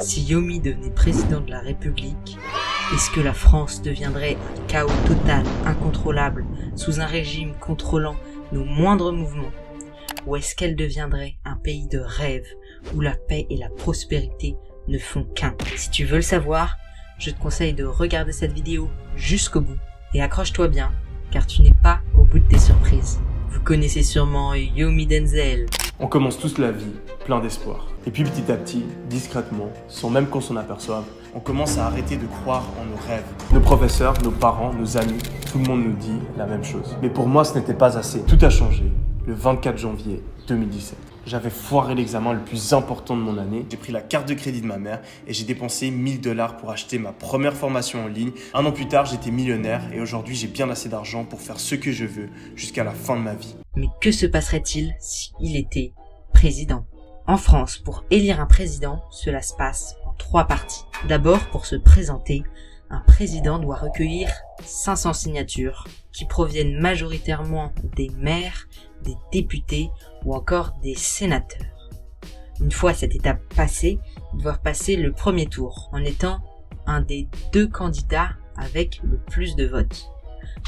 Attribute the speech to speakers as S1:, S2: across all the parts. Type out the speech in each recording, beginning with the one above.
S1: Si Yomi devenait président de la République, est-ce que la France deviendrait un chaos total, incontrôlable, sous un régime contrôlant nos moindres mouvements? Ou est-ce qu'elle deviendrait un pays de rêve, où la paix et la prospérité ne font qu'un? Si tu veux le savoir, je te conseille de regarder cette vidéo jusqu'au bout, et accroche-toi bien, car tu n'es pas au bout de tes surprises. Vous connaissez sûrement Yomi Denzel.
S2: On commence tous la vie plein d'espoir. Et puis petit à petit, discrètement, sans même qu'on s'en aperçoive, on commence à arrêter de croire en nos rêves. Nos professeurs, nos parents, nos amis, tout le monde nous dit la même chose. Mais pour moi, ce n'était pas assez. Tout a changé le 24 janvier 2017. J'avais foiré l'examen le plus important de mon année. J'ai pris la carte de crédit de ma mère et j'ai dépensé 1000 $ pour acheter ma première formation en ligne. Un an plus tard, j'étais millionnaire et aujourd'hui, j'ai bien assez d'argent pour faire ce que je veux jusqu'à la fin de ma vie.
S1: Mais que se passerait-il s'il était président? En France, pour élire un président, cela se passe en 3 parties. D'abord, pour se présenter, un président doit recueillir 500 signatures qui proviennent majoritairement des maires, des députés ou encore des sénateurs. Une fois cette étape passée, ils doivent passer le premier tour en étant un des 2 candidats avec le plus de votes.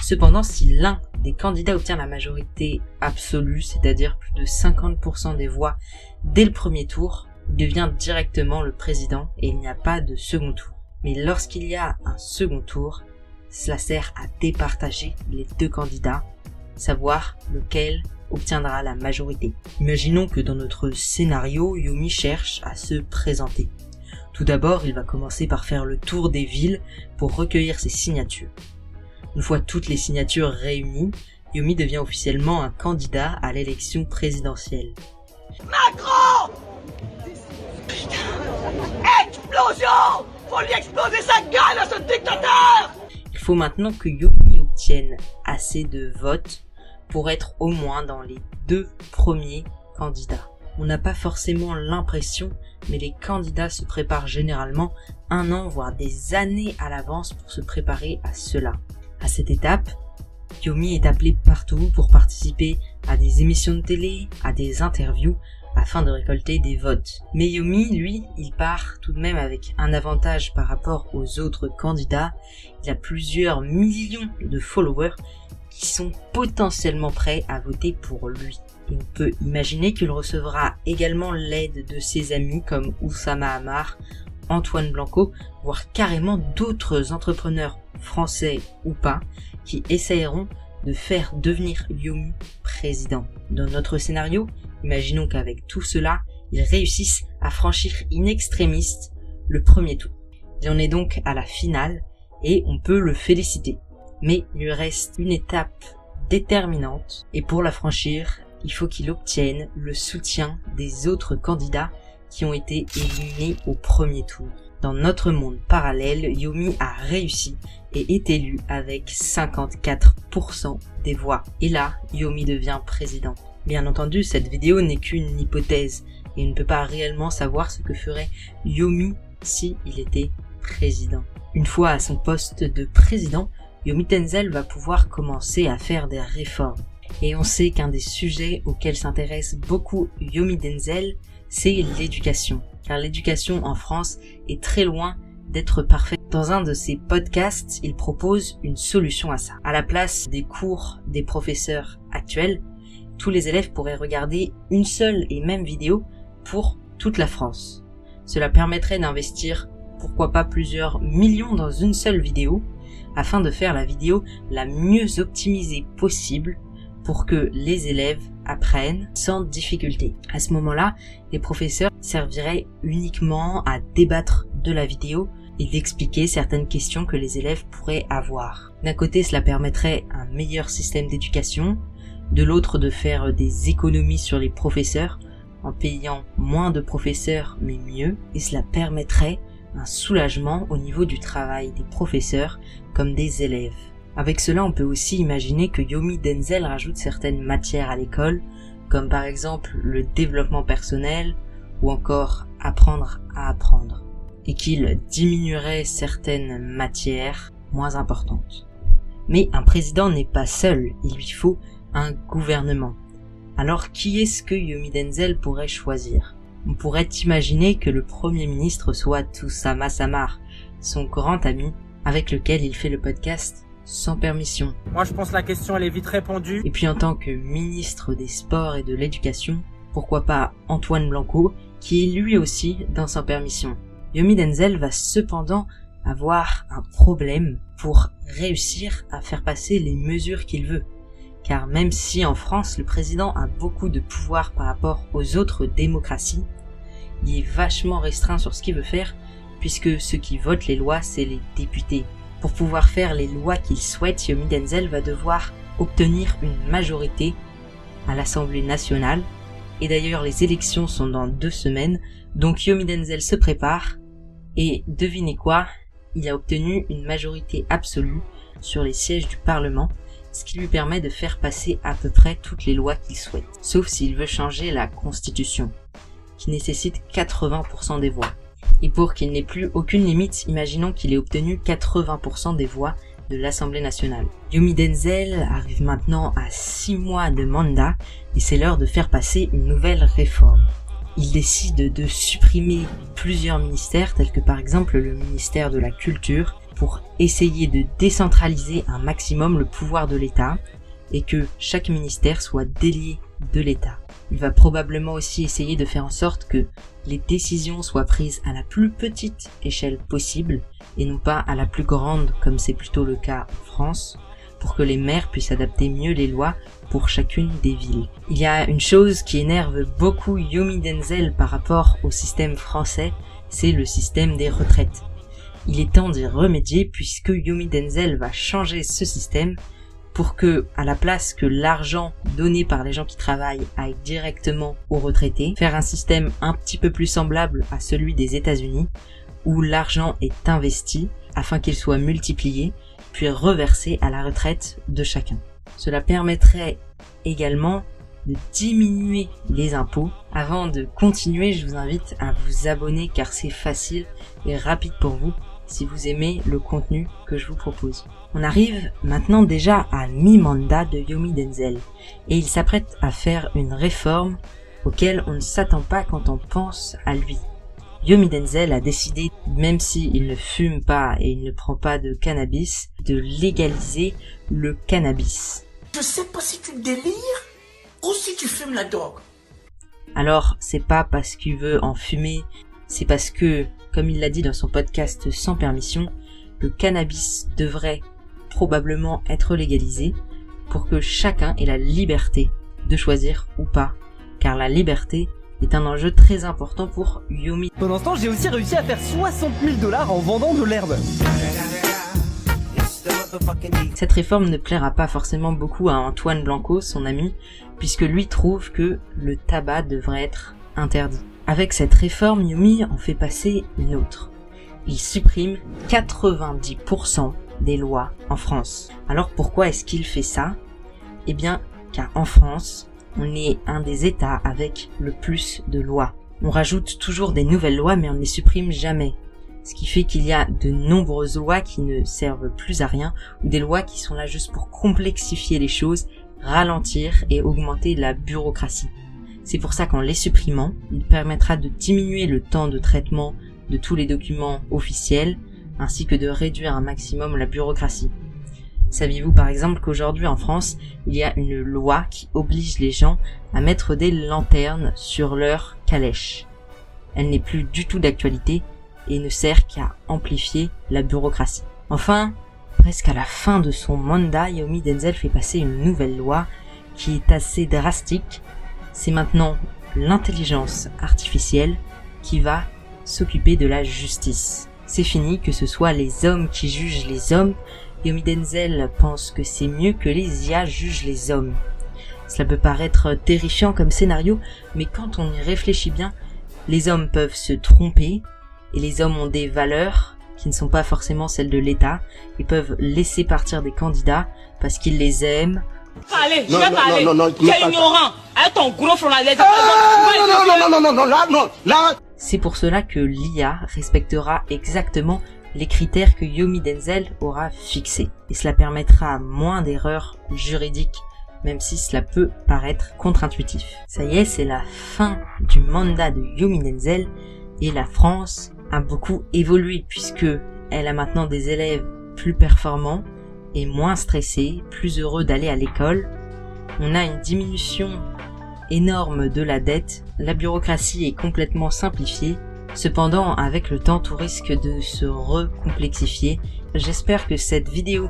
S1: Cependant, si l'un des candidats obtient la majorité absolue, c'est-à-dire plus de 50% des voix dès le premier tour, il devient directement le président et il n'y a pas de second tour. Mais lorsqu'il y a un second tour, cela sert à départager les 2 candidats, savoir lequel obtiendra la majorité. Imaginons que dans notre scénario, Yomi cherche à se présenter. Tout d'abord, il va commencer par faire le tour des villes pour recueillir ses signatures. Une fois toutes les signatures réunies, Yomi devient officiellement un candidat à l'élection présidentielle.
S3: Macron! Putain! Explosion! Faut lui exploser sa gueule à ce dictateur!
S1: Il faut maintenant que Yomi obtienne assez de votes pour être au moins dans les 2 premiers candidats. On n'a pas forcément l'impression, mais les candidats se préparent généralement 1 an voire des années à l'avance pour se préparer à cela. À cette étape, Yomi est appelé partout pour participer à des émissions de télé, à des interviews, afin de récolter des votes. Mais Yomi, lui, il part tout de même avec un avantage par rapport aux autres candidats. Il a plusieurs millions de followers qui sont potentiellement prêts à voter pour lui. Et on peut imaginer qu'il recevra également l'aide de ses amis comme Oussama Hamar, Antoine Blanco, voire carrément d'autres entrepreneurs français ou pas, qui essayeront de faire devenir Yomi président. Dans notre scénario, imaginons qu'avec tout cela, ils réussissent à franchir in extremis le premier tour. Il en est donc à la finale et on peut le féliciter. Mais il lui reste une étape déterminante et pour la franchir, il faut qu'il obtienne le soutien des autres candidats qui ont été éliminés au premier tour. Dans notre monde parallèle, Yomi a réussi et est élu avec 54% des voix. Et là, Yomi devient président. Bien entendu, cette vidéo n'est qu'une hypothèse et on ne peut pas réellement savoir ce que ferait Yomi si il était président. Une fois à son poste de président, Yomi Denzel va pouvoir commencer à faire des réformes. Et on sait qu'un des sujets auxquels s'intéresse beaucoup Yomi Denzel, c'est l'éducation. Car l'éducation en France est très loin d'être parfaite. Dans un de ses podcasts, il propose une solution à ça. À la place des cours des professeurs actuels, tous les élèves pourraient regarder une seule et même vidéo pour toute la France. Cela permettrait d'investir, pourquoi pas plusieurs millions dans une seule vidéo, afin de faire la vidéo la mieux optimisée possible pour que les élèves apprennent sans difficulté. À ce moment-là, les professeurs serviraient uniquement à débattre de la vidéo et d'expliquer certaines questions que les élèves pourraient avoir. D'un côté, cela permettrait un meilleur système d'éducation, de l'autre de faire des économies sur les professeurs en payant moins de professeurs mais mieux, et cela permettrait un soulagement au niveau du travail des professeurs comme des élèves. Avec cela, on peut aussi imaginer que Yomi Denzel rajoute certaines matières à l'école, comme par exemple le développement personnel ou encore apprendre à apprendre, et qu'il diminuerait certaines matières moins importantes. Mais un président n'est pas seul, il lui faut un gouvernement. Alors qui est-ce que Yomi Denzel pourrait choisir? On pourrait imaginer que le Premier ministre soit Oussama Samar, son grand ami, avec lequel il fait le podcast sans permission.
S4: Moi je pense que la question elle est vite répondue.
S1: Et puis en tant que ministre des Sports et de l'Éducation, pourquoi pas Antoine Blanco, qui est lui aussi dans Sans Permission. Yomi Denzel va cependant avoir un problème pour réussir à faire passer les mesures qu'il veut. Car même si en France le président a beaucoup de pouvoir par rapport aux autres démocraties, il est vachement restreint sur ce qu'il veut faire, puisque ceux qui votent les lois, c'est les députés. Pour pouvoir faire les lois qu'il souhaite, Yomi Denzel va devoir obtenir une majorité à l'Assemblée nationale. Et d'ailleurs, les élections sont dans 2 semaines, donc Yomi Denzel se prépare. Et devinez quoi, il a obtenu une majorité absolue sur les sièges du Parlement, ce qui lui permet de faire passer à peu près toutes les lois qu'il souhaite. Sauf s'il veut changer la Constitution, qui nécessite 80% des voix. Et pour qu'il n'ait plus aucune limite, imaginons qu'il ait obtenu 80% des voix de l'Assemblée nationale. Yomi Denzel arrive maintenant à 6 mois de mandat et c'est l'heure de faire passer une nouvelle réforme. Il décide de supprimer plusieurs ministères tels que par exemple le ministère de la Culture pour essayer de décentraliser un maximum le pouvoir de l'État et que chaque ministère soit délié de l'État. Il va probablement aussi essayer de faire en sorte que les décisions soient prises à la plus petite échelle possible et non pas à la plus grande comme c'est plutôt le cas en France, pour que les maires puissent adapter mieux les lois pour chacune des villes. Il y a une chose qui énerve beaucoup Yomi Denzel par rapport au système français, c'est le système des retraites. Il est temps d'y remédier puisque Yomi Denzel va changer ce système pour que, à la place que l'argent donné par les gens qui travaillent aille directement aux retraités, faire un système un petit peu plus semblable à celui des États-Unis, où l'argent est investi afin qu'il soit multiplié, puis reversé à la retraite de chacun. Cela permettrait également de diminuer les impôts. Avant de continuer, je vous invite à vous abonner car c'est facile et rapide pour vous si vous aimez le contenu que je vous propose. On arrive maintenant déjà à mi-mandat de Yomi Denzel et il s'apprête à faire une réforme auquel on ne s'attend pas quand on pense à lui. Yomi Denzel a décidé, même s'il ne fume pas et il ne prend pas de cannabis, de légaliser le cannabis.
S3: Je sais pas si tu délires ou si tu fumes la drogue.
S1: Alors, c'est pas parce qu'il veut en fumer, c'est parce que, comme il l'a dit dans son podcast Sans Permission, le cannabis devrait probablement être légalisé pour que chacun ait la liberté de choisir ou pas, car la liberté est un enjeu très important pour Yomi.
S4: Pendant ce temps, j'ai aussi réussi à faire 60 000 $ en vendant de l'herbe.
S1: Cette réforme ne plaira pas forcément beaucoup à Antoine Blanco, son ami, puisque lui trouve que le tabac devrait être interdit. Avec cette réforme, Yomi en fait passer une autre. Il supprime 90% des lois en France. Alors pourquoi est-ce qu'il fait ça ? Eh bien, car en France, on est un des États avec le plus de lois. On rajoute toujours des nouvelles lois, mais on ne les supprime jamais. Ce qui fait qu'il y a de nombreuses lois qui ne servent plus à rien, ou des lois qui sont là juste pour complexifier les choses, ralentir et augmenter la bureaucratie. C'est pour ça qu'en les supprimant, il permettra de diminuer le temps de traitement de tous les documents officiels, ainsi que de réduire un maximum la bureaucratie. Saviez-vous par exemple qu'aujourd'hui en France, il y a une loi qui oblige les gens à mettre des lanternes sur leur calèche. Elle n'est plus du tout d'actualité et ne sert qu'à amplifier la bureaucratie. Enfin, presque à la fin de son mandat, Yomi Denzel fait passer une nouvelle loi qui est assez drastique. C'est maintenant l'intelligence artificielle qui va s'occuper de la justice. C'est fini que ce soit les hommes qui jugent les hommes. Yomi Denzel pense que c'est mieux que les IA jugent les hommes. Cela peut paraître terrifiant comme scénario, mais quand on y réfléchit bien, les hommes peuvent se tromper, et les hommes ont des valeurs qui ne sont pas forcément celles de l'État, et peuvent laisser partir des candidats parce qu'ils les aiment.
S3: Allez, je vais parler. Tu es ignorant. Avec ton gros front là. Là.
S1: C'est pour cela que l'IA respectera exactement les critères que Yomi Denzel aura fixés. Et cela permettra moins d'erreurs juridiques même si cela peut paraître contre-intuitif. Ça y est, c'est la fin du mandat de Yumi Denzel et la France a beaucoup évolué puisque elle a maintenant des élèves plus performants et moins stressés, plus heureux d'aller à l'école. On a une diminution énorme de la dette, la bureaucratie est complètement simplifiée. Cependant, avec le temps, tout risque de se recomplexifier. J'espère que cette vidéo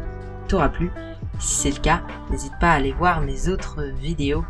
S1: t'aura plu. Si c'est le cas, n'hésite pas à aller voir mes autres vidéos